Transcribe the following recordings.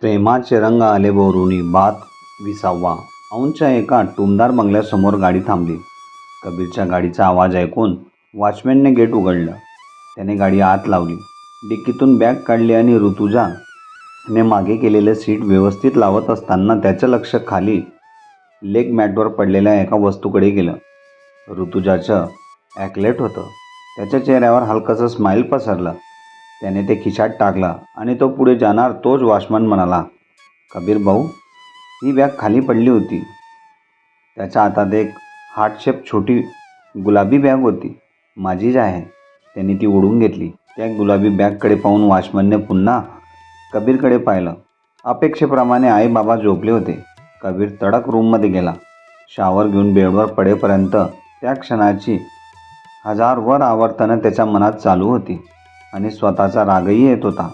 प्रेमाचे रंग आले बोरुनी बात 20वा. औंधच्या एका टुमदार बंगल्यासमोर गाडी थांबली. कबीरच्या गाडीचा आवाज ऐकून वॉचमॅनने गेट उघडलं. त्याने गाडी आत लावली. डिक्कीतून बॅग काढली आणि ऋतुजाने मागे केलेलं सीट व्यवस्थित लावत असताना त्याचं लक्ष खाली लेग मॅटवर पडलेल्या एका वस्तूकडे गेलं. ऋतुजाचं ॲकलेट होतं. त्याच्या चेहऱ्यावर हलकंसं स्माईल पसरलं. त्याने ते खिशात टाकलं आणि तो पुढे जाणार तोच वॉचमन म्हणाला, कबीर भाऊ, ही बॅग खाली पडली होती. त्याच्या हातात एक हार्ट शेप छोटी गुलाबी बॅग होती. माझीच आहे. त्यांनी ती ओढून घेतली. त्या गुलाबी बॅगकडे पाहून वॉचमनने पुन्हा कबीरकडे पाहिलं. अपेक्षेप्रमाणे आई बाबा झोपले होते. कबीर तडक रूममध्ये गेला. शॉवर घेऊन बेडवर पडेपर्यंत त्या क्षणाची हजारवर आवर्तनं त्याच्या मनात चालू होती आणि स्वतःचा रागही येत होता.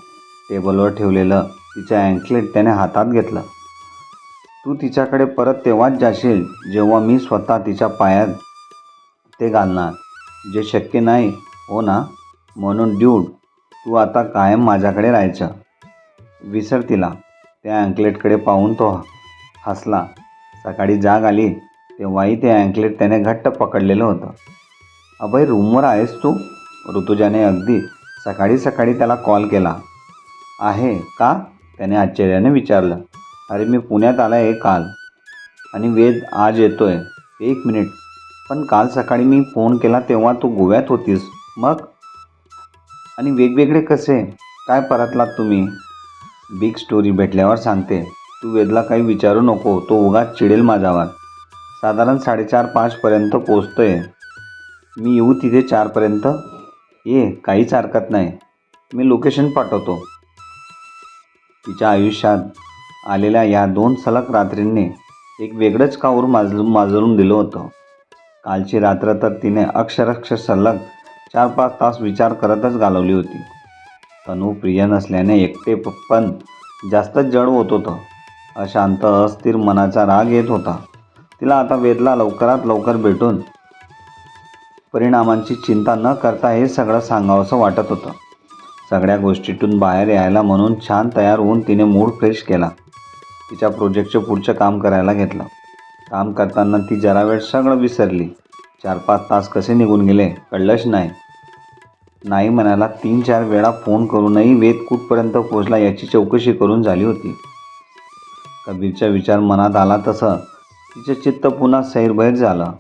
टेबलवर ठेवलेलं तिचं अँकलेट त्याने हातात घेतलं. तू तिच्याकडे परत तेव्हाच जाशील जेव्हा मी स्वतः तिच्या पायात ते घालणार, जे शक्य नाही हो ना. म्हणून ड्यूड, तू आता कायम माझ्याकडे राहायचं. विसर तिला. त्या अँकलेटकडे पाहून तो हसला. सकाळी जाग आली तेव्हाही ते अँकलेट त्याने घट्ट पकडलेलं होतं. अभय, रूमवर आहेस तू? ऋतुजाने अगदी सकाळी सकाळी त्याला कॉल केला आहे का? त्याने आश्चर्याने विचारलं. अरे, मी पुण्यात आला आहे काल आणि वेद आज येतोय. एक मिनिट, पण काल सकाळी मी फोन केला तेव्हा तू गोव्यात होतीस. मग? आणि वेगवेगळे कसे काय परतलात तुम्ही? बिग स्टोरी भेटल्यावर सांगते. तू वेदला काही विचारू नको, तो उगाच चिडेल माझ्यावर. साधारण 4:30-5पर्यंत पोचतोय. मी येऊ तिथे 4पर्यंत? ये, काहीच हरकत नाही. मी लोकेशन पाठवतो. तिच्या आयुष्यात आलेल्या या 2 सलग रात्रींनी एक वेगळंच काऊर माजरून दिलं होतं. कालची रात्र तर तिने अक्षरशः सलग 4-5 तास विचार करतच घालवली होती. तनू प्रिय नसल्याने एकटेपण जास्तच जड होत होतं. अशांत अस्थिर मनाचा राग येत होता. तिला आता वेदला लवकरात लवकर भेटून परिणामांची चिंता न करता हे सगळं सांगावंसं वाटत होतं. सगळ्या गोष्टीतून बाहेर यायला म्हणून छान तयार होऊन तिने मूड फ्रेश केला. तिच्या प्रोजेक्टचं पुढचं काम करायला घेतलं. काम करताना ती जरा वेळ सगळं विसरली. 4-5 तास कसे निघून गेले कळलंच नाही. नाही म्हणायला 3-4 वेळा फोन करूनही वेद कुठपर्यंत पोचला याची चौकशी करून झाली होती. कबीरचा विचार मनात आला तसं तिचं चित्त पुन्हा सैरभैर झालं.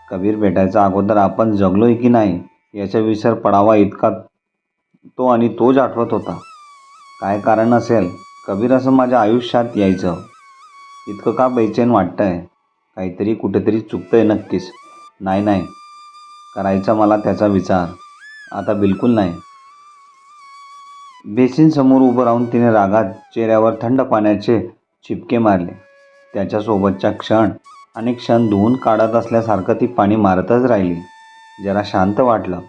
कबीर भेटायचा अगोदर आपण जगलोय की नाही याचा विसर पडावा इतका तो आणि तोच आठवत होता. काय कारण असेल कबीर असं माझ्या आयुष्यात यायचं? इतकं का बेचैन वाटतंय? काहीतरी कुठेतरी चुकतंय नक्कीच. नाही करायचा मला त्याचा विचार आता बिलकुल नाही. बेसिनसमोर उभं राहून तिने रागात चेहऱ्यावर थंड पाण्याचे चिपके मारले. त्याच्यासोबतच्या अनेक क्षण धुवून काढत असल्यासारखं ती पाणी मारतच राहिली. जरा शांत वाटलं.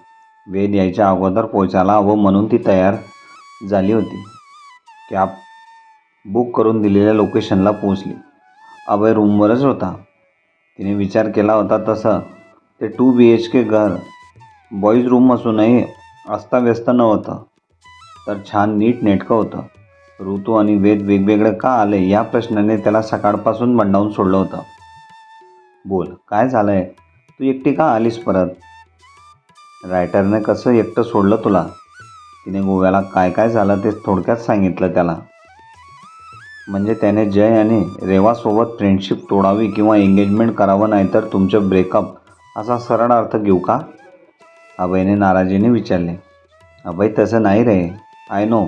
वेद यायच्या अगोदर पोचायला हवं म्हणून ती तयार झाली होती. कॅब बुक करून दिलेल्या लोकेशनला पोचली. अभय रूमवरच होता. तिने विचार केला होता तसं ते 2 BHK घर बॉईज रूम असूनही अस्ताव्यस्त नव्हतं, तर छान नीट नेटकं होतं. ऋतू आणि वेद वेगवेगळे का आले या प्रश्नाने त्याला सकाळपासून भंडावून सोडलं होतं. बोल, काय झालंय? तू एकटी का आलीस परत? रायटरने कसं एकटं सोडलं तुला? तिने गोव्याला काय काय झालं ते थोडक्यात सांगितलं त्याला. म्हणजे त्याने जय आणि रेवासोबत फ्रेंडशिप तोडावी किंवा एंगेजमेंट करावं, नाहीतर तुमचं ब्रेकअप, असा सरळ अर्थ घेऊ का? अभयने नाराजीने विचारले. अभय, तसं नाही रे. I know.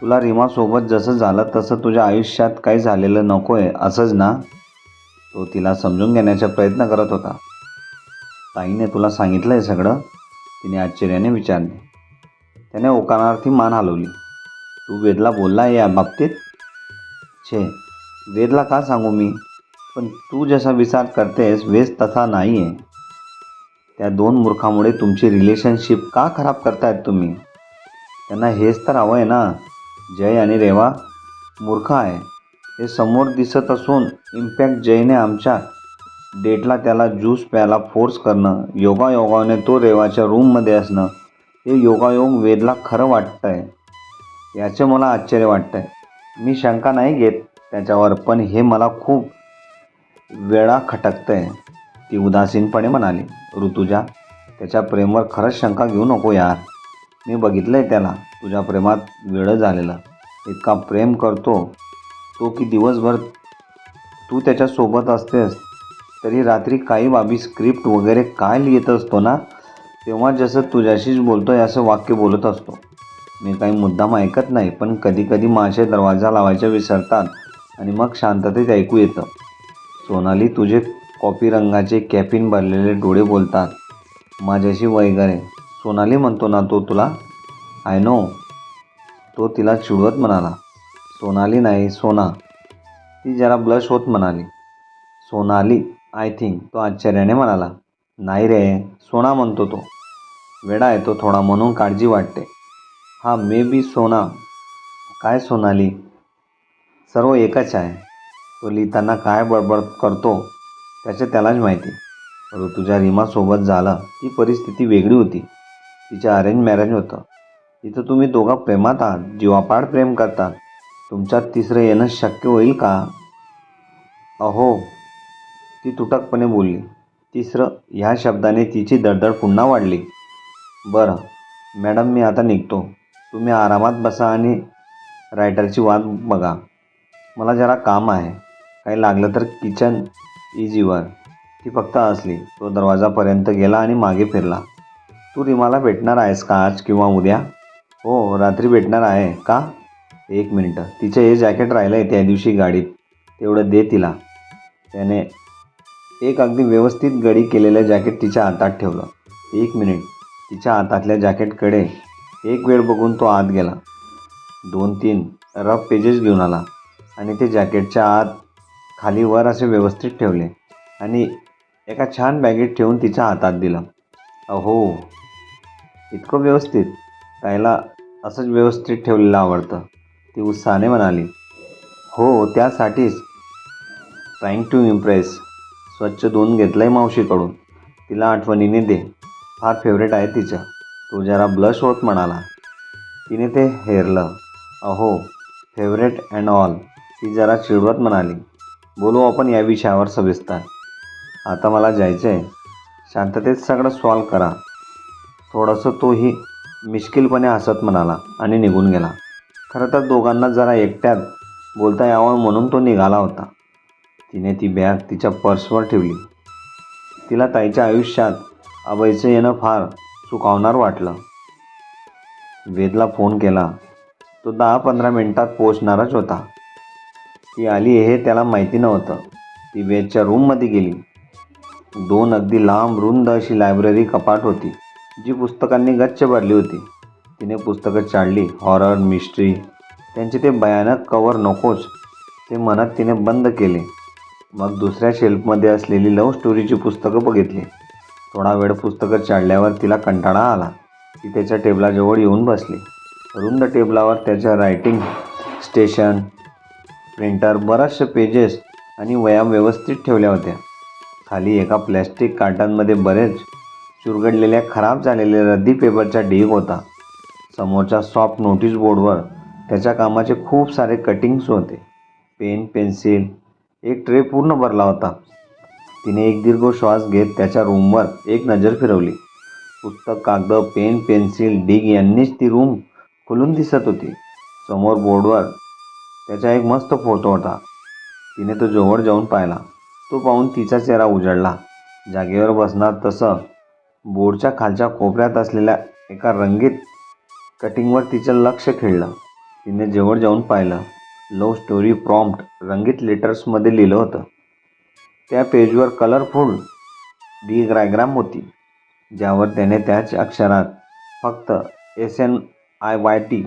तुला रीमासोबत जसं झालं तसं तुझ्या आयुष्यात काही झालेलं नको आहे असंच ना? तो तिला समजून घेण्याचा प्रयत्न करत होता. ताईने तुला सांगितलं आहे सगळं? तिने आश्चर्याने विचारले. त्याने होकारार्थी मान हलवली. तू वेदला बोलला आहे या बाबतीत? छे, वेदला का सांगू मी? पण तू जसा विचार करतेस वेद तसा नाही आहे. त्या 2 मूर्खामुळे तुमची रिलेशनशिप का खराब करतायत तुम्ही? त्यांना हेच तर हवं आहे ना. जय आणि रेवा मूर्ख आहे हे समोर दिसत असून इम्पॅक्ट जयने आमच्या डेटला त्याला ज्यूस प्यायला फोर्स करणं, योगायोगाने तो रेवाच्या रूममध्ये असणं, हे योगायोग वेदला खरं वाटतं आहे याचं मला आश्चर्य वाटतं आहे. मी शंका नाही घेत त्याच्यावर, पण हे मला खूप वेळा खटकतंय, ती उदासीनपणे म्हणाली. ऋतुजा, त्याच्या प्रेमावर खरंच शंका घेऊ नको यार. मी बघितलंय त्याला तुझ्या प्रेमात वेडं झालेलं. इतका प्रेम करतो तो की दिवसभर तू त्याच्यासोबत असतेस तरी रात्री काही बाबी स्क्रिप्ट वगैरे काय लिहित असतो ना, तेव्हा जसं तुझ्याशीच बोलतोय असं वाक्य बोलत असतो. मी काही मुद्दाम ऐकत नाही, पण कधी कधी माझे दरवाजा लावायचे विसरतात आणि मग शांततेत ऐकू येतं. सोनाली, तुझे कॉफी रंगाचे कॅफीन भरलेले डोळे बोलतात माझ्याशी वगैरे. सोनाली म्हणतो ना तो तुला. आय नो, तो तिला चिडवत म्हणाला. सोनाली नाही, सोना. ती जरा ब्लश होत म्हणाली. सोनाली आय थिंक, तो आश्चर्याने म्हणाला. नाही रे, सोना म्हणतो तो. वेडा आहे तो थोडा, म्हणून काळजी वाटते. हा मे बी सोना. काय सोनाली, सर्व एकच आहे. तो लिहिताना काय बडबड करतो त्याचे त्यालाच माहिती. ऋतुजा रीमासोबत झालं ती परिस्थिती वेगळी होती. तिचं अरेंज मॅरेज होतं. इथं तुम्ही दोघं प्रेमात आहात, जीवापाड प्रेम करतात. तुमच्यात तिसरं येणं शक्य होईल का? अहो, ती तुटकपणे बोलली. तिसरं, ह्या शब्दाने तिची दडदड पुन्हा वाढली. बरं मॅडम, मी आता निघतो. तुम्ही आरामात बसा आणि रायटरची वाट बघा. मला जरा काम आहे. काही लागलं तर किचन इज युअर. ती फक्त हसली. तो दरवाजापर्यंत गेला आणि मागे फिरला. तू रीमाला भेटणार आहेस का आज किंवा उद्या? हो, रात्री भेटणार आहे. का? एक मिनटं, तिचं हे जॅकेट राहिलं आहे त्या दिवशी गाडीत, तेवढं दे तिला. त्याने एक अगदी व्यवस्थित गडी केलेलं जॅकेट तिच्या हातात ठेवलं. एक मिनिट. तिच्या हातातल्या जॅकेटकडे एक वेळ बघून तो आत गेला. 2-3 रफ पेजेस घेऊन आला आणि ते जॅकेटच्या आत खाली वर असे व्यवस्थित ठेवले आणि एका छान बॅगेत ठेवून तिच्या हातात दिलं. अहो, इतकं व्यवस्थित? ताईला असंच व्यवस्थित ठेवलेलं आवडतं, ती उत्साहाने म्हणाली. हो, त्यासाठीच. Trying to impress. स्वच्छ धुवून घेतलं आहे मावशीकडून. तिला आठवणीने दे, फार फेवरेट आहे तिचं. तो जरा ब्लश होत म्हणाला. तिने ते हेरलं. अहो, फेवरेट अँड ऑल, ती जरा चिडवत म्हणाली. बोलू आपण या विषयावर सविस्तर. आता मला जायचं आहे. शांततेत सगळं सॉल्व करा. थोडंसं तोही मिश्किलपणे हसत म्हणाला आणि निघून गेला. खरं तर दोघांना जरा एकट्यात बोलता यावं म्हणून तो निघाला होता. तिने ती बॅग तिच्या पर्सवर ठेवली. तिला ताईच्या आयुष्यात अभयचं येणं फार सुखावणार वाटलं. वेदला फोन केला. तो 10-15 मिनिटात पोहोचणारच होता. ती आली हे त्याला माहिती नव्हतं. ती वेदच्या रूममध्ये गेली. 2 अगदी लांब रुंद अशी लायब्ररी कपाट होती, जी पुस्तकांनी गच्च भरली होती. तिने पुस्तकं चाळली. Horror, mystery. त्यांचे ते भयानक कवर नकोच, ते म्हणत तिने बंद केले. मग दुसऱ्या शेल्फमध्ये असलेली लव्ह स्टोरीची पुस्तकं बघितली. थोडा वेळ पुस्तकं चाळल्यावर तिला कंटाळा आला. ती त्याच्या टेबलाजवळ येऊन बसली. रुंद टेबलावर त्याच्या रायटिंग स्टेशन, प्रिंटर, बरेचसे पेजेस आणि वह्या व्यवस्थित ठेवल्या होत्या. खाली एका प्लॅस्टिक कार्टनमध्ये बरेच चुरगडलेल्या खराब झालेल्या रद्दी पेपरचा ढीग होता. समोरच्या सॉफ्ट नोटीस बोर्डवर त्याच्या कामाचे खूप सारे कटिंग्स होते. पेन, पेन्सिल, एक ट्रे पूर्ण भरला होता. तिने एक दीर्घ श्वास घेत त्याच्या रूमवर एक नजर फिरवली. पुस्तक, कागद, पेन, पेन्सिल, ढीग यांनीच ती रूम खुलून दिसत होती. समोर बोर्डवर त्याचा एक मस्त फोटो होता. तिने तो जवळ जाऊन पाहिला. तो पाहून तिचा चेहरा उजळला. जागेवर बसणार तसं बोर्डच्या खालच्या कोपऱ्यात असलेल्या एका रंगीत कटिंगवर तिचं लक्ष खिळलं. तिने जवळ जाऊन पाहिलं. लव्ह स्टोरी प्रॉम्प्ट रंगीत लेटर्समध्ये लिहिलं होतं. त्या पेजवर कलरफुल डायग्राम होती, ज्यावर त्याने त्याच अक्षरात फक्त SNIYT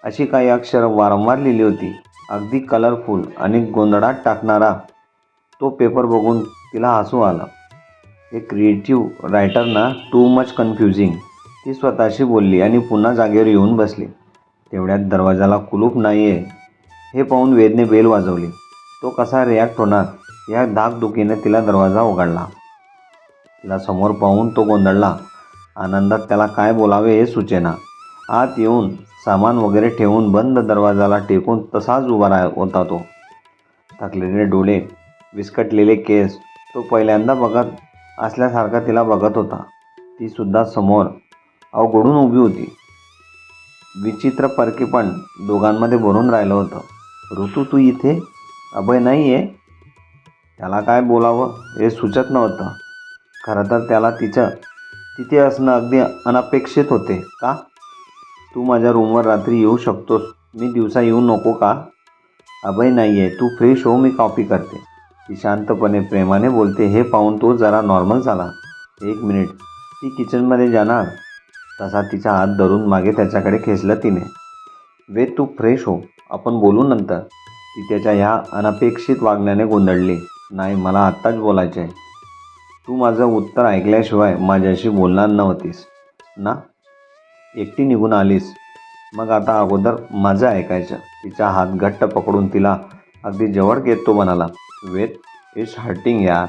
अशी काही अक्षरं वारंवार लिहिली होती. अगदी कलरफुल आणि गोंधळात टाकणारा तो पेपर बघून तिला हसू आलं. हे क्रिएटिव्ह रायटर ना, टू मच कन्फ्युजिंग, ती स्वतःशी बोलली आणि पुन्हा जागेवर येऊन बसली. तेवढ्यात दरवाजाला कुलूप नाही आहे हे पाहून वेदने बेल वाजवली. तो कसा रिॲक्ट होणार या धाकधुकीने तिला दरवाजा उघडला. तिला समोर पाहून तो गोंधळला. आनंदात त्याला काय बोलावे हे सुचेना. आत येऊन सामान वगैरे ठेवून बंद दरवाजाला टेकून तसाच उभा होता तो. थकलेले डोळे, विस्कटलेले केस. तो पहिल्यांदा बघत असल्यासारखा तिला बघत होता. ती सुद्धा समोर अवघडून उभी होती. विचित्र परकेपण दोघांमध्ये भरून राहिलं होतं. ऋतू, तू इथे? अभय नाही आहे? त्याला काय बोलावं हे सुचत नव्हतं. खरं तर त्याला तिथे असणं अगदी अनपेक्षित होते. का? तू माझ्या रूमवर रात्री येऊ शकतोस, मी दिवसा येऊ नको का? अभय नाही आहे, तू फ्रेश हो, मी कॉफी करते. ती शांतपणे प्रेमाने बोलते हे पाहून तो जरा नॉर्मल झाला. 1 मिनिट, ती किचनमध्ये जाणार तसा तिचा हात धरून मागे त्याच्याकडे खेचलं तिने. वेद, तू फ्रेश हो, आपण बोलू नंतर. ती त्याच्या ह्या अनपेक्षित वागण्याने गोंधळली. नाही, मला आत्ताच बोलायचे आहे. तू माझं उत्तर ऐकल्याशिवाय माझ्याशी बोलणार नव्हतीस ना? एकटी निघून आलीस, मग आता अगोदर माझं ऐकायचं. तिचा हात घट्ट पकडून तिला अगदी जवळ घेत तो म्हणाला, वेद, इट्स हर्टिंग यार,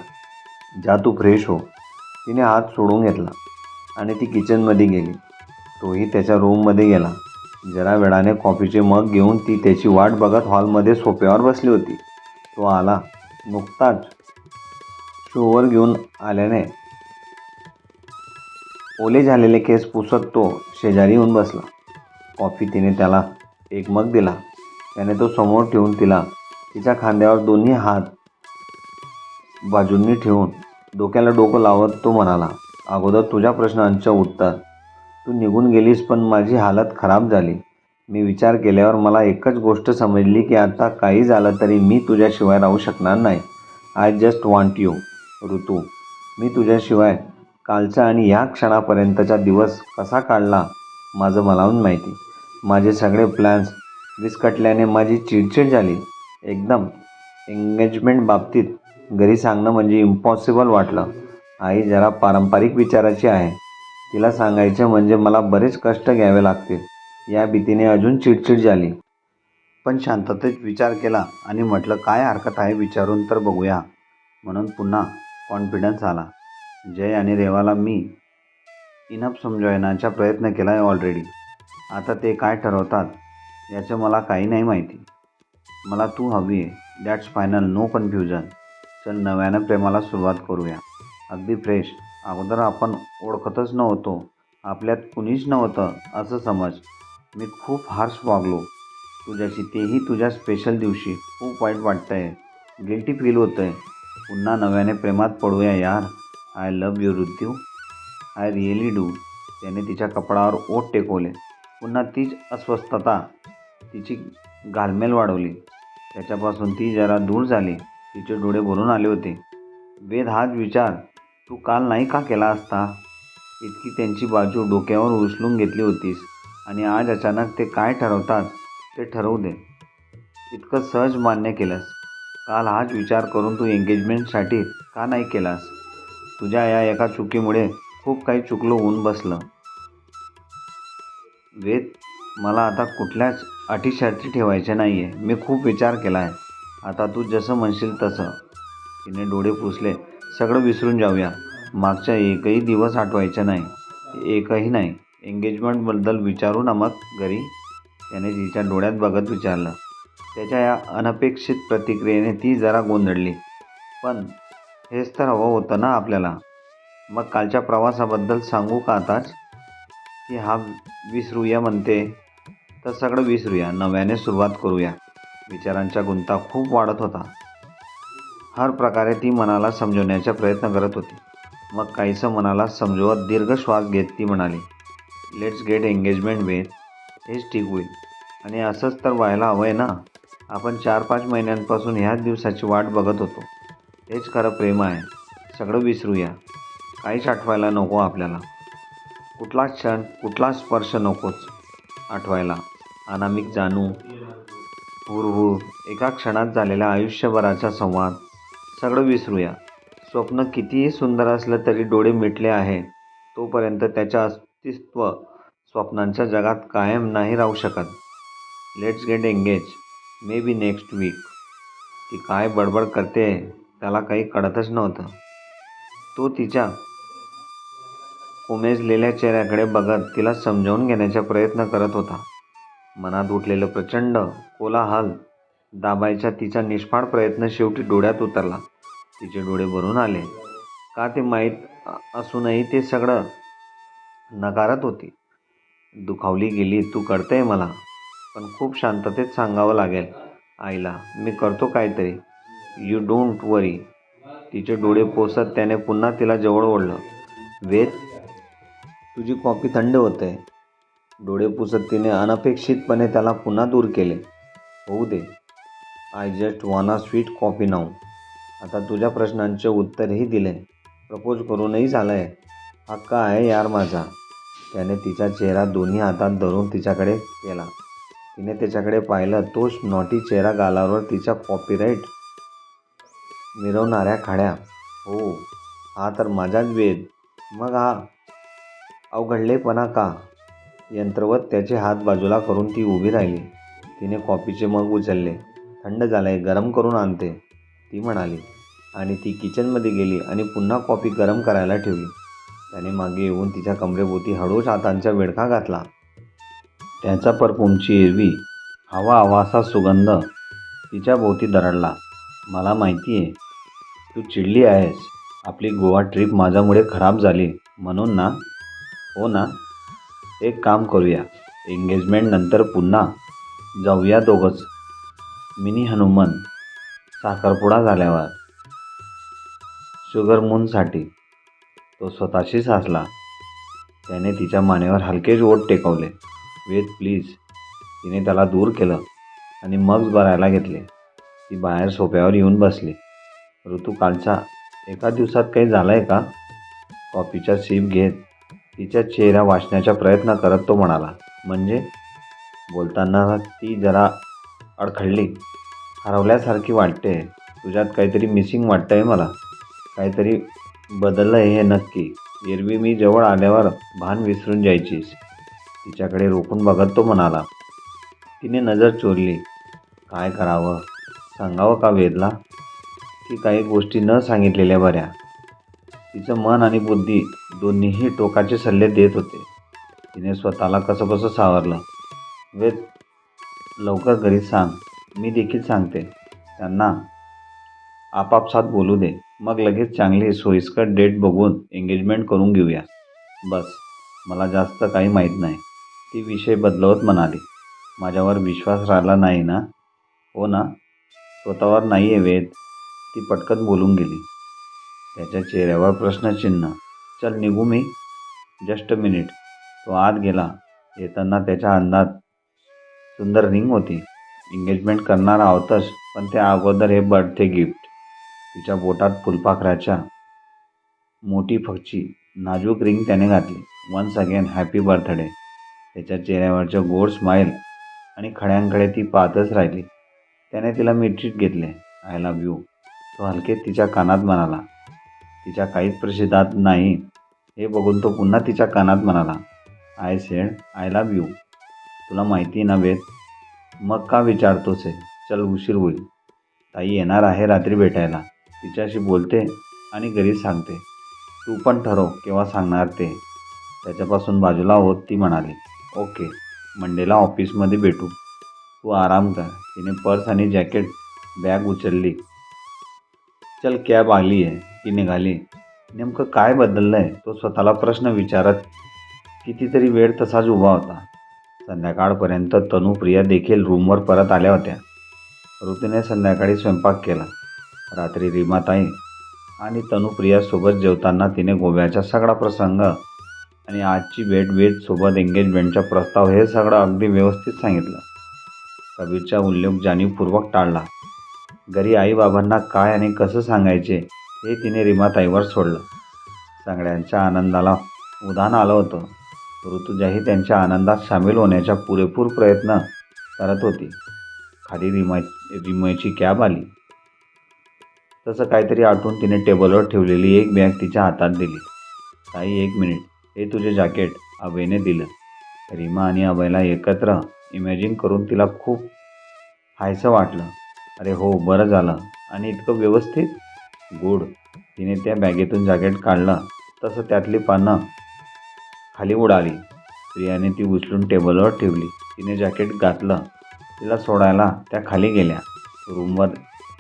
जा तू फ्रेश हो. तिने हात सोडून घेतला आणि ती किचनमध्ये गेली. तोही त्याच्या रूममध्ये गेला. जरा वेळाने कॉफीचे मग घेऊन ती त्याची वाट बघत हॉलमध्ये सोफ्यावर बसली होती. तो आला. नुकताच शोवर घेऊन आल्याने ओले झालेले केस पुसत तो शेजारी येऊन बसला. कॉफी तिने त्याला एक मग दिला. त्याने तो समोर ठेवून तिच्या खांद्यावर दोन्ही हात बाजूंनी ठेवून डोक्याला डोकं लावत तो म्हणाला, अगोदर तुझ्या प्रश्नांचं उत्तर. तू निघून गेलीस पण माझी हालत खराब झाली. मी विचार केल्यावर मला एकच गोष्ट समजली की आता काही झालं तरी मी तुझ्याशिवाय राहू शकणार नाही. I just want you. ऋतू, मी तुझ्याशिवाय कालचा आणि ह्या क्षणापर्यंतचा दिवस कसा काढला माझं मलाच माहिती. माझे सगळे प्लॅन्स विस्कटल्याने माझी चिडचिड झाली. एकदम एंगेजमेंट बाबतीत घरी सांगणं म्हणजे इम्पॉसिबल वाटलं. आई जरा पारंपरिक विचाराची आहे. तिला सांगायचं म्हणजे मला बरेच कष्ट घ्यावे लागतील या भीतीने अजून चिडचिड झाली. पण शांततेत विचार केला आणि म्हटलं काय हरकत आहे विचारून तर बघूया. म्हणून पुन्हा कॉन्फिडन्स आला. जय आणि रेवाला मी इनफ समजवण्याचा प्रयत्न केला आहे ऑलरेडी. आता ते काय ठरवतात याचं मला काही नाही माहिती. मला तू हवी आहे, दॅट्स फायनल, नो कन्फ्युजन. चल नव्यानं प्रेमाला सुरुवात करूया, अगदी फ्रेश. अगोदर आपण ओळखतच नव्हतो, आपल्यात कुणीच नव्हतं असं समज. मी खूप हार्श वागलो तुझ्याशी, तेही तुझ्या स्पेशल दिवशी. खूप वाईट वाटतंय, गिल्टी फील होतंय. पुन्हा नव्याने प्रेमात पडूया यार. आय लव्ह यू ऋतू, आय रिअली डू. त्याने तिच्या कपाळावर ओठ टेकवले. पुन्हा तीच अस्वस्थता, तिची घालमेल वाढवली. त्याच्यापासून ती जरा दूर झाली. तिचे डोळे भरून आले होते. वेद, हाच विचार तू काल नाही का केला असता? इतकी त्यांची बाजू डोक्यावर उचलून घेतली होतीस आणि आज अचानक ते काय ठरवतात ते ठरवू दे इतकं सहज मान्य केलंस. काल हाच विचार करून तू एंगेजमेंटसाठी का नाही केलास? तुझ्या या एका चुकीमुळे खूप काही चुकलं होऊन बसलं. वेद, मला आता कुठल्याच अटीशर्ती ठेवायच्या नाही आहे. मी खूप विचार केला आहे. आता तू जसं म्हणशील तसं. तिने डोळे पुसले. सगळं विसरून जाऊया. मागच्या एकही दिवस आठवायचा नाही, एकही नाही. एंगेजमेंटबद्दल विचारू ना मग घरी? त्याने तिच्या डोळ्यात बघत विचारलं. त्याच्या या अनपेक्षित प्रतिक्रियेने ती जरा गोंधळली. पण हेच तर हवं होतं ना आपल्याला. मग कालच्या प्रवासाबद्दल सांगू का आताच? ती हा विसरूया म्हणते तर सगळं विसरूया, नव्याने सुरुवात करूया. विचारांचा गुंता खूप वाढत होता. हर प्रकारे ती मनाला समजवण्याचा प्रयत्न करत होती. मग काहीसं मनाला समजवत दीर्घ श्वास घेत ती म्हणाली, लेट्स गेट एंगेजमेंट वेद. हेच ठीक होईल. आणि असंच तर व्हायला हवं आहे ना. आपण 4-5 महिन्यांपासून ह्याच दिवसाची वाट बघत होतो. हेच खरं प्रेम आहे. सगळं विसरूया. काहीच आठवायला नको आपल्याला. कुठलाच क्षण, कुठलाच स्पर्श नकोच आठवायला. अनामिक जाणू, हुरहुर, एका क्षणात झालेला आयुष्यभराचा संवाद, सगळं विसरूया. स्वप्न कितीही सुंदर असलं तरी डोळे मिटले आहे तोपर्यंत त्याचं अस्तित्व स्वप्नांच्या जगात कायम नाही राहू शकत. Let's get engage, maybe next week. ती काय बडबड करते त्याला काही कळतच नव्हतं. तो तिच्या उमेजलेल्या चेहऱ्याकडे बघत तिला समजावून घेण्याचा प्रयत्न करत होता. मनात उठलेलं प्रचंड कोलाहल दाबायचा तिचा निष्फळ प्रयत्न शेवटी डोळ्यात उतरला. तिचे डोळे भरून आले. का ते माहीत असूनही ते सगळं नकारत होती. दुखावली गेली तू कळतंय मला, पण खूप शांततेत सांगावं लागेल आईला. मी करतो काहीतरी. यू डोंट वरी. तिचे डोळे पुसत त्याने पुन्हा तिला जवळ ओढलं. वेद, तुझी कॉफी थंड होते. डोळे पुसत तिने अनपेक्षितपणे त्याला पुन्हा दूर केले. होऊ दे. I just wanna sweet coffee now. आता तुझ्या प्रश्नांचे उत्तरही दिले. प्रपोज करूनही झालंय. हक्क आहे यार माझा. त्याने तिचा चेहरा दोन्ही हातात धरून तिच्याकडे केला. तिने त्याच्याकडे पाहिलं. तो नॉटी चेहरा, गालावर तिच्या कॉपीराईट मिरवणाऱ्या खाड्या. हो, हा तर माझाच वेद. मग हा अवघडलेपणा का? यंत्रवत त्याचे हात बाजूला करून ती उभी राहिली. तिने कॉफीचे मग उचलले. थंड झालंय, गरम करून आणते, ती म्हणाली. आणि ती किचनमध्ये गेली आणि पुन्हा कॉफी गरम करायला ठेवली. त्याने मागे येऊन तिच्या कमरेभोवती हळूच हातांचा विळखा घातला. त्याचा परफ्यूमची एरवी हवा असा सुगंध तिच्या भोवती दरडला. मला माहिती आहे तू चिडली आहेस. आपली गोवा ट्रिप माझ्यामुळे खराब झाली म्हणून ना? हो ना? एक काम करूया. एंगेजमेंट नंतर पुन्हा जाऊया दोघंच. मिनी हनुमान साखरपुडा झाल्यावर. शुगर मूनसाठी. तो स्वतःशीच हसला. त्याने तिच्या मानेवर हलकेच ओठ टेकवले. वेद प्लीज. तिने त्याला दूर केलं आणि मग भरायला घेतले. ती बाहेर सोफ्यावर येऊन बसली. ऋतू, कालचा एका दिवसात काही झालं आहे का? कॉफीचा सिप घेत तिच्या चेहरा वाचण्याचा प्रयत्न करत तो म्हणाला. म्हणजे? बोलताना ती जरा अडखळली. हरवल्यासारखी वाटते. तुझ्यात काहीतरी मिसिंग वाटतंय मला. काहीतरी बदललं आहे हे नक्की. एरवी मी जवळ आल्यावर भान विसरून जायचीस. तिच्याकडे रोखून बघत तो म्हणाला. तिने नजर चोरली. काय करावं? सांगावं का वेदला? की काही गोष्टी न सांगितलेल्या बऱ्या? तिचं मन आणि बुद्धी दोन्हीही टोकाचे सल्ले देत होते. तिने स्वतःला कसंबसं सावरलं. वेद, लवकर घरी सांग. मी देखील सांगते. त्यांना आपापसात बोलू दे. मग लगेच चांगली सोयीस्कर डेट बघून एंगेजमेंट करून घेऊया. बस, मला जास्त काही माहीत नाही. ती विषय बदलवत म्हणाली. माझ्यावर विश्वास राहिला नाही ना? हो ना? स्वतःवर नाही आहे वेद. ती पटकन बोलून गेली. त्याच्या चेहऱ्यावर प्रश्नचिन्ह. चल निघू मी? Just a minute. तो आत गेला. येताना त्याच्या हातात सुंदर रिंग होती. एंगेजमेंट करणार आहोतच, पण त्या अगोदर हे बर्थडे गिफ्ट. तिच्या बोटात फुलपाखराच्या मोठी फकची नाजूक रिंग त्याने घातली. Once again happy birthday. त्याच्या चेहऱ्यावरच्या गोड स्माईल आणि खड्यांकडे ती पाहतच राहिली. त्याने तिला मिठीत घेतले. I love you. तो हलकेच तिच्या कानात म्हणाला. तिच्या काहीच प्रतिसाद नाही हे बघून तो पुन्हा तिच्या कानात म्हणाला. I said I love you. तुला माहिती ना वेद? मग का विचारतोस आहे? चल, उशीर होईल. ताई येणार आहे रात्री भेटायला. तिच्याशी बोलते आणि घरी सांगते. तू पण ठरव केव्हा सांगणार ते. त्याच्यापासून बाजूला होत ती म्हणाली. ओके, मंडेला ऑफिसमध्ये भेटू. तू आराम कर. तिने पर्स आणि जॅकेट बॅग उचलली. चल, कॅब आली आहे. ती निघाली. नेमकं काय बदललं आहे? तो स्वतःला प्रश्न विचारत कितीतरी वेळ तसाच उभा होता. संध्याकाळपर्यंत तनुप्रिया देखील रूमवर परत आल्या होत्या. ऋतूने संध्याकाळी स्वयंपाक केला. रात्री रीमाताई आणि तनुप्रियासोबत जेवताना तिने गोव्याचा सगळा प्रसंग आणि आजची भेट वेदसोबत एंगेजमेंटचा प्रस्ताव हे सगळं अगदी व्यवस्थित सांगितलं. कबीरचा उल्लेख जाणीवपूर्वक टाळला. घरी आईबाबांना काय आणि कसं सांगायचे हे तिने रीमाताईवर सोडलं. सगळ्यांच्या आनंदाला उधाण आलं होतं. ऋतुजाही त्यांच्या आनंदात सामील होण्याचा पुरेपूर प्रयत्न करत होती. खाली रिमाची कॅब आली. तसं काहीतरी आठवून तिने टेबलवर ठेवलेली एक बॅग तिच्या हातात दिली. ताई, एक मिनिट. हे तुझे जॅकेट अभयने दिलं. रीमा आणि अभयला एकत्र इमॅजिन करून तिला खूप हायसं वाटलं. अरे हो, बरं झालं. आणि इतकं व्यवस्थित? गुड. तिने त्या बॅगेतून जॅकेट काढलं. तसं त्यातली पानं खाली उडाली. प्रियाने ती उचलून टेबलवर ठेवली. तिने जॅकेट घातलं. तिला सोडायला त्या खाली गेल्या. रूमवर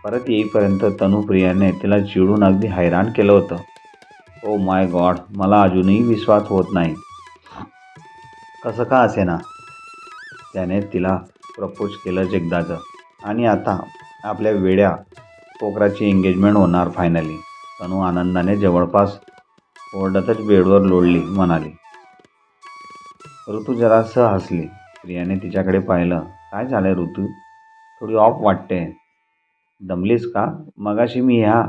परत येईपर्यंत तनू प्रियाने तिला चिडून अगदी हैराण केलं होतं. ओ माय गॉड, मला अजूनही विश्वास होत नाही. कसं का असेना, त्याने तिला प्रपोज केलंच एकदाचं आणि आता आपल्या वेड्या पोकराची एंगेजमेंट होणार फायनली. तनू आनंदाने जवळपास ओरडतच बेडवर लोळली, म्हणाली. ऋतू जरासं हसली. प्रियाने तिच्याकडे पाहिलं. काय झालंय ऋतू, थोडी ऑफ वाटते. दमलीस का? मगाशी मी ह्या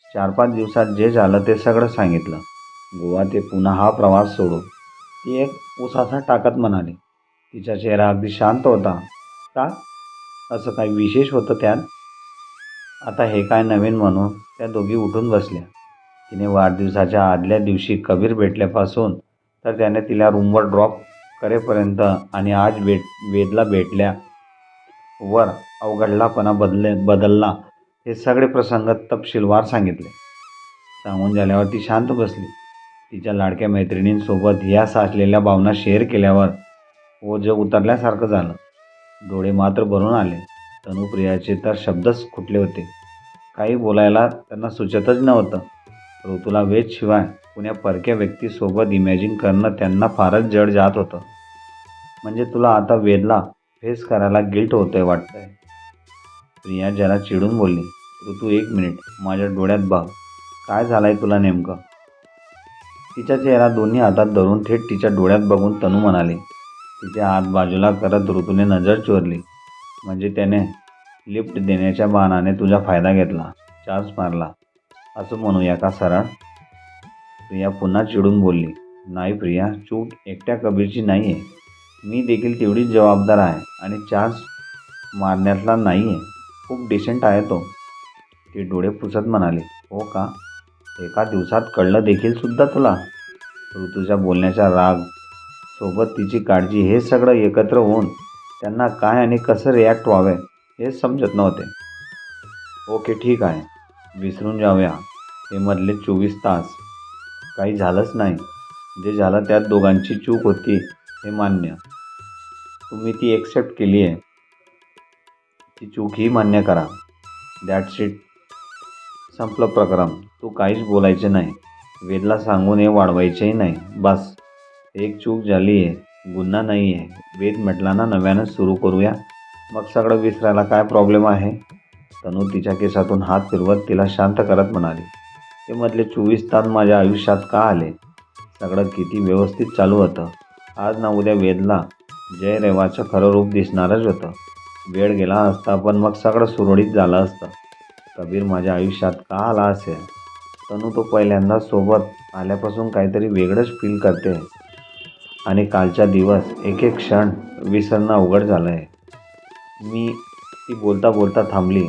4-5 दिवसात जे झालं ते सगळं सांगितलं. गोवा ते पुन्हा हा प्रवास सोडून, ती एक उसासा टाकत म्हणाली. तिचा चेहरा अगदी शांत होता. का? असं काही विशेष होतं त्यात? आता हे काय नवीन म्हणून त्या दोघी उठून बसल्या. तिने वाढदिवसाच्या आदल्या दिवशी कबीर भेटल्यापासून तर त्याने तिला रूमवर ड्रॉप करेपर्यंत आणि आज वेदला भेटल्यावर अवघडलापणा बदलला हे सगळे प्रसंग तपशीलवार सांगितले. सांगून झाल्यावर ती शांत बसली. तिच्या लाडक्या मैत्रिणींसोबत ह्या साचलेल्या भावना शेअर केल्यावर ओझं उतरल्यासारखं झालं. डोळे मात्र भरून आले. तनुप्रियाचे तर शब्दच खुटले होते. काही बोलायला त्यांना सुचतच नव्हतं. ऋतूला वेदशिवाय कुण्या परक्या व्यक्तीसोबत इमॅजिन करणं त्यांना फारच जड जात होतं. म्हणजे तुला आता वेदला फेस करायला गिल्ट होतंय वाटतंय, प्रिया जरा चिडून बोलली. ऋतू, 1 मिनिट माझ्या डोळ्यात बघ. काय झालंय तुला नेमकं? तिचा चेहरा दोन्ही हातात धरून थेट तिच्या डोळ्यात बघून तनू म्हणाली. तिचे हात बाजूला करत ऋतूने नजर चोरली. म्हणजे त्याने लिफ्ट देण्याच्या बहाण्याने तुझा फायदा घेतला, चान्स मारला, असं म्हणूया का सरळ? प्रिया पुन्हा चिडून बोलली. नाही प्रिया, चूक एकट्या कबीरची नाही आहे. मी देखील तेवढीच जबाबदार आहे आणि चान्स मारण्यातला नाही आहे. खूप डिसेंट आहे तो, ती डोळे पुसत म्हणाली. हो का? एका दिवसात कळलं देखील सुद्धा तुला? ऋतूच्या बोलण्याचा राग सोबत तिची काळजी हे सगळं एकत्र होऊन त्यांना काय आणि कसं रिॲक्ट व्हावे हेच समजत नव्हते. ओके ठीक आहे, विसरून जाऊया हे मधले 24 तास. काही झालंच नाही. जे झालं त्यात दोघांची चूक होती हे मान्य. तुम्ही ती एक्सेप्ट केली आहे. ती चूक ही मान्य करा. That's it. संपलं प्रकरण. तू काहीच बोलायचे नाही. वेदला सांगून हे वाढवायचेही नाही. बस, एक चूक झाली आहे, गुन्हा नाही आहे. वेद म्हटला ना नव्यानं सुरू करूया, मग सगळं विसरायला काय प्रॉब्लेम आहे? तनू तिच्या केसातून हात फिरवत तिला शांत करत म्हणाली. ते मधले 24 तास माझ्या आयुष्यात का आले? सगळं किती व्यवस्थित चालू होतं. आज ना उद्या वेदला जयरेवाचं खरं रूप दिसणारच होतं. वेळ गेला असता पण मग सगळं सुरळीत झालं असतं. कबीर माझ्या आयुष्यात का आला असेल? तनू तो पहिल्यांदा सोबत आल्यापासून काहीतरी वेगळंच फील करते आणि कालचा दिवस एक एक क्षण विसरणं अवघड झालं आहे. ती बोलता बोलता थांबली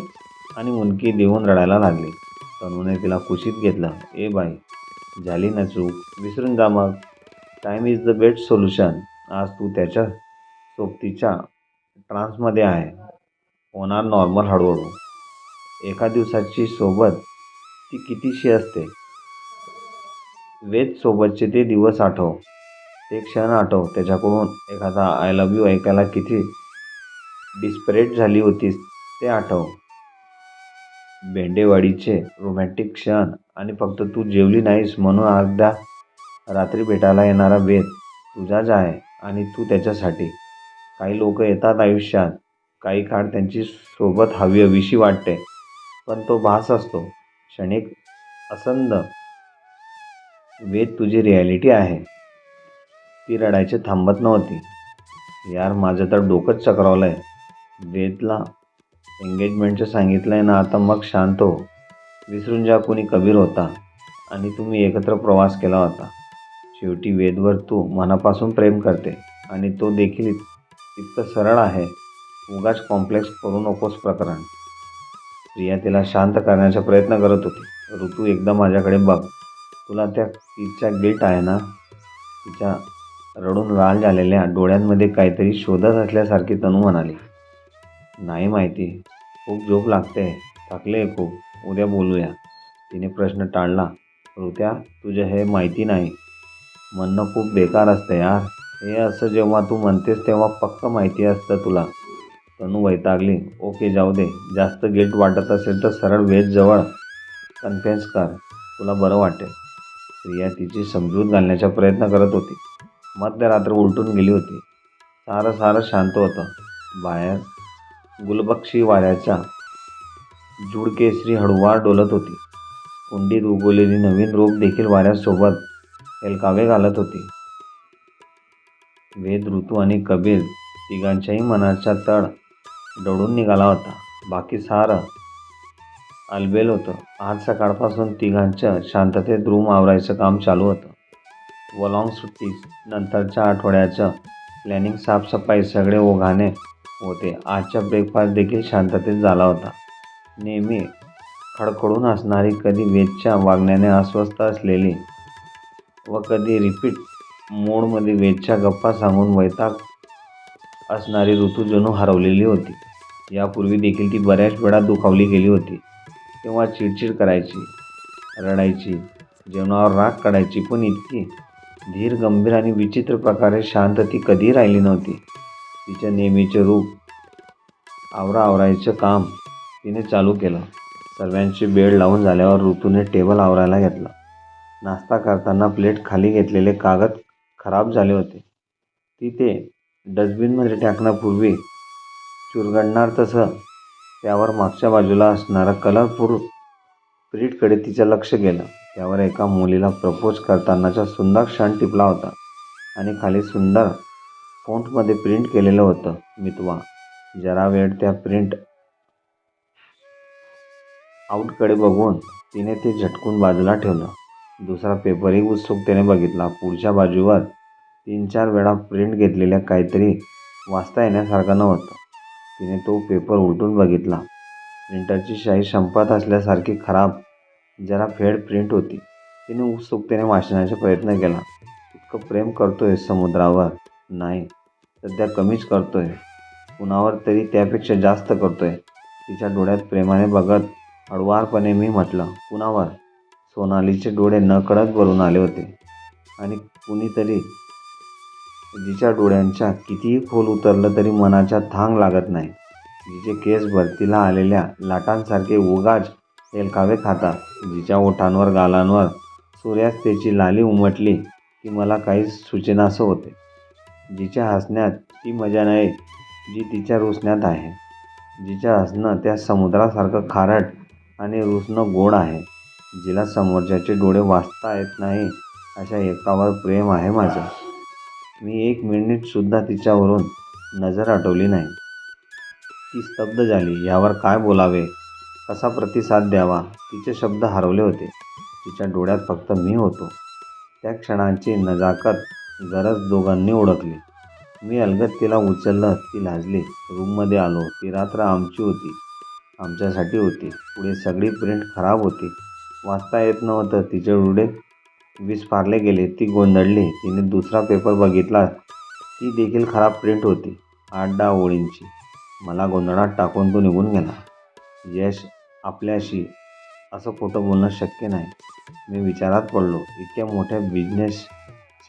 आणि मुंडकी देऊन रडायला लागली. तनूने तिला कुशीत घेतलं. ए बाई, झाली ना चूक, विसरून जा मग. Time is the best solution. आज तू त्याच्या सोबतीच्या ट्रान्समध्ये आहे. होणार नॉर्मल हळूहळू. एका दिवसाची सोबत ती कितीशी असते. वेद सोबतचे ते दिवस आठव, ते क्षण आठव. त्याच्याकडून एखादा आय लव्ह यू ऐकायला किती डिस्परेट झाली होतीस ते आठव. भेंडेवाडीचे रोमॅन्टिक क्षण आणि फक्त तू जेवली नाहीस म्हणून अर्ध्या रात्री भेटायला येणारा वेद तुझाच आहे आणि तू त्याच्यासाठी. काही लोक येतात आयुष्यात, काही काळ त्यांची सोबत हवीशी वाटते, पण तो भास असतो, क्षणिक, असंद. वेद तुझी रिॲलिटी आहे. ती रडायचे थांबत नव्हती. यार, माझं तर डोकंच चक्रावलं आहे. वेदला एंगेजमेंटचं सांगितलं आहे ना, आता मग शांत हो. विसरून जा कुणी कबीर होता आणि तुम्ही एकत्र प्रवास केला होता. शेवटी वेदवर तू मनापासून प्रेम करते आणि तो देखील इतकं सरळ आहे. उगाच कॉम्प्लेक्स करू नकोस प्रकरण. प्रिया तिला शांत करण्याचा प्रयत्न करत होती. ऋतू, एकदा माझ्याकडे बघ. तुला तिच्या गिल्ट आहे ना? तिच्या रडून लाल झालेल्या डोळ्यांमध्ये काहीतरी शोधत असल्यासारखी तनू म्हणाली. नाही माहिती, खूप झोप लागते, थकले खूप, उद्या बोलूया. तिने प्रश्न टाळला. ऋत्या, तुझं हे माहिती नाही. म्हणणं खूप बेकार असतं यार. हे असं जेव्हा तू म्हणतेस तेव्हा पक्क माहिती असतं तुला. तनू वैतागली. ओके जाऊ दे. जास्त गिल्ट वाटत असेल तर सरळ वेदजवळ कन्फेस कर. तुला बरं वाटेल. प्रिया तिची समजूत घालण्याचा प्रयत्न करत होती. मध्यरात्र उलटून गेली होती. सारं सारं शांत होतं. बाहेर गुलबक्षी वाऱ्याच्या जुडकेसरी हळूवार डोलत होती. कुंडीत उगवलेली नवीन रोप देखील वाऱ्यासोबत हेलकावे घालत होती. वेद, ऋतू आणि कबीर तिघांच्याही मनाचा तळ दडून निघाला होता. बाकी सारं आलबेल होतं. आज सकाळपासून तिघांचं शांततेत रूम आवरायचं काम चालू होतं. वलॉंग सुट्टीस नंतरच्या आठवड्याचं प्लॅनिंग, साफसफाई सगळे ओघाने होते. आजचा ब्रेकफास्ट देखील शांततेत झाला होता. नेहमी खडखडून हसणारी, कधी वेदच्या वागण्याने अस्वस्थ असलेली व कधी रिपीट मोडमध्ये वेदच्या गप्पा सांगून वैताग असणारी ऋतू जणू हरवलेली होती. यापूर्वी देखील ती बऱ्याच वेळा दुखावली गेली होती. तेव्हा चिडचिड करायची, रडायची, जेवणावर राग काढायची, पण इतकी धीर, गंभीर आणि विचित्र प्रकारे शांत ती कधी राहिली नव्हती. तिचं नेहमीचे रूप आवरायचं काम तिने चालू केलं. सर्वांचे बेड लावून झाल्यावर ऋतूने टेबल आवरायला घेतला. नाश्ता करताना प्लेट खाली घेतलेले कागद खराब झाले होते. ती ते डस्टबिनमध्ये टाकण्यापूर्वी चुरगळणार तसं त्यावर मागच्या बाजूला असणारा कलरफुल प्रिंटकडे तिचं लक्ष गेलं. त्यावर एका मुलीला प्रपोज करतानाचा सुंदर क्षण टिपला होता आणि खाली सुंदर फॉन्टमध्ये प्रिंट केलेलं होतं, मितवा. जरा वेळ त्या प्रिंट आऊटकडे बघून तिने ते झटकून बाजूला ठेवलं. दुसरा पेपरही उत्सुकतेने बघितला. पुढच्या बाजूवर 3-4 वेळा प्रिंट घेतलेल्या काहीतरी वाचता येण्यासारखं नव्हतं. तिने तो पेपर उलटून बघितला. प्रिंटरची शाई संपत असल्यासारखी खराब, जरा फेड प्रिंट होती. तिने उत्सुकतेने वाचण्याचा प्रयत्न केला. इतकं प्रेम करतोय समुद्रावर? नाही, सध्या कमीच करतोय. कुणावर तरी त्यापेक्षा जास्त करतोय. तिच्या डोळ्यात प्रेमाने बघत हळुवारपणे मी म्हटलं, कुणावर? सोनालीचे डोळे नकळत भरून आले होते. आणि कुणीतरी जिच्या डोळ्यांच्या कितीही खोल उतरलं तरी मनाच्या थांग लागत नाही. जिचे केस भरतीला आलेल्या लाटांसारखे उगाच हेलकावे खातात. जिच्या ओठांवर, गालांवर सूर्यास्ताची लाली उमटली की मला काहीच सुचेनासं होते. जिच्या हसण्यात ती मजा नाही जी तिच्या रुसण्यात आहे. जिचं हसणं त्या समुद्रासारखं खारट आणि रुसणं गोड आहे. जिला समोरच्याचे डोळे वाचता येत नाही अशा एकावर प्रेम आहे माझं. मी 1 मिनिटसुद्धा तिच्यावरून नजर हटवली नाही. ती स्तब्ध झाली. यावर काय बोलावे, कसा प्रतिसाद द्यावा? तिचे शब्द हरवले होते. तिच्या डोळ्यात फक्त मी होतो. त्या क्षणाची नजाकत, गरज दोघांनी ओळखली. मी अलगद तिला उचललं. ती लाजली. रूममध्ये आलो. ती रात्र आमची होती, आमच्यासाठी होती. पुढे सगळी प्रिंट खराब होती. वाचता येत नव्हतं. तिचे डोळे विस्फारले गेले. ती गोंधळली. तिने दुसरा पेपर बघितला. ती देखील खराब प्रिंट होती, 8-10 ओळींची. मला गोंधळात टाकून तो निघून गेला. यश आपल्याशी असं खोटं बोलणं शक्य नाही. मी विचारात पडलो. इतक्या मोठ्या बिझनेस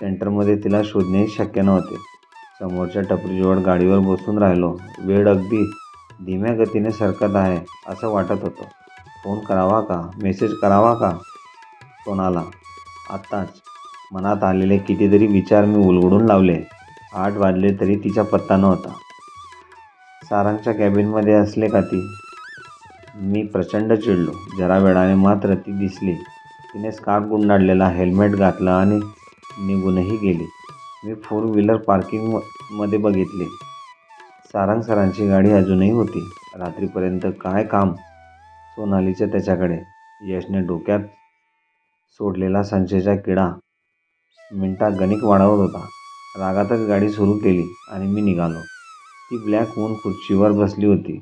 सेंटरमध्ये तिला शोधणेही शक्य नव्हते. समोरच्या टपरीजवळ गाडीवर बसून राहिलो. वेळ अगदी धीम्या गतीने सरकत आहे असं वाटत होतं. फोन करावा का? मेसेज करावा का? कोणाला? आत्ताच मनात आलेले कितीतरी विचार मी उलगडून लावले. 8 वाजले तरी तिचा पत्ता नव्हता. सारंगच्या कॅबिनमध्ये असले का ती? मी प्रचंड चिडलो. जरा वेळाने मात्र ती दिसली. तिने स्कार्फ गुंडाळलेला हेल्मेट घातलं आणि निघूनही गेली. मी 4 व्हीलर पार्किंगमध्ये बघितली. सारंग सरांची गाडी अजूनही होती. रात्रीपर्यंत काय काम सोनालीचं त्याच्याकडे? यशने डोक्यात सोडलेला संशयाचा किडा मिनिटात गणिक वाढवत होता. रागातच गाडी सुरू केली आणि मी निघालो. ती ब्लॅक होऊन खुर्चीवर बसली होती.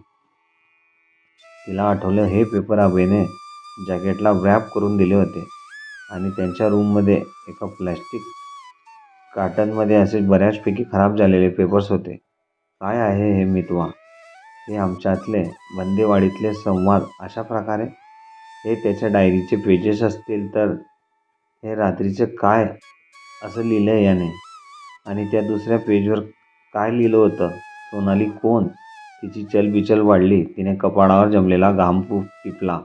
तिला आठवलं, हे पेपर अभयने जॅकेटला व्रॅप करून दिले होते आणि त्यांच्या रूममध्ये एका प्लॅस्टिक कार्टनमध्ये असे बऱ्याचपैकी खराब झालेले पेपर्स होते. काय आहे हे मितवा? हे आमच्यातले बंदेवाडीतले संवाद अशा प्रकारे? हे त्याच्या डायरीचे पेजेस असतील तर हे रात्रीचं काय असं लिहिलं आहे याने. आणि त्या दुसऱ्या पेजवर काय लिहिलं होतं? सोनाली कोण? तिची चलबिचल वाढली. तिने कपाळावर जमलेला घाम टिपला.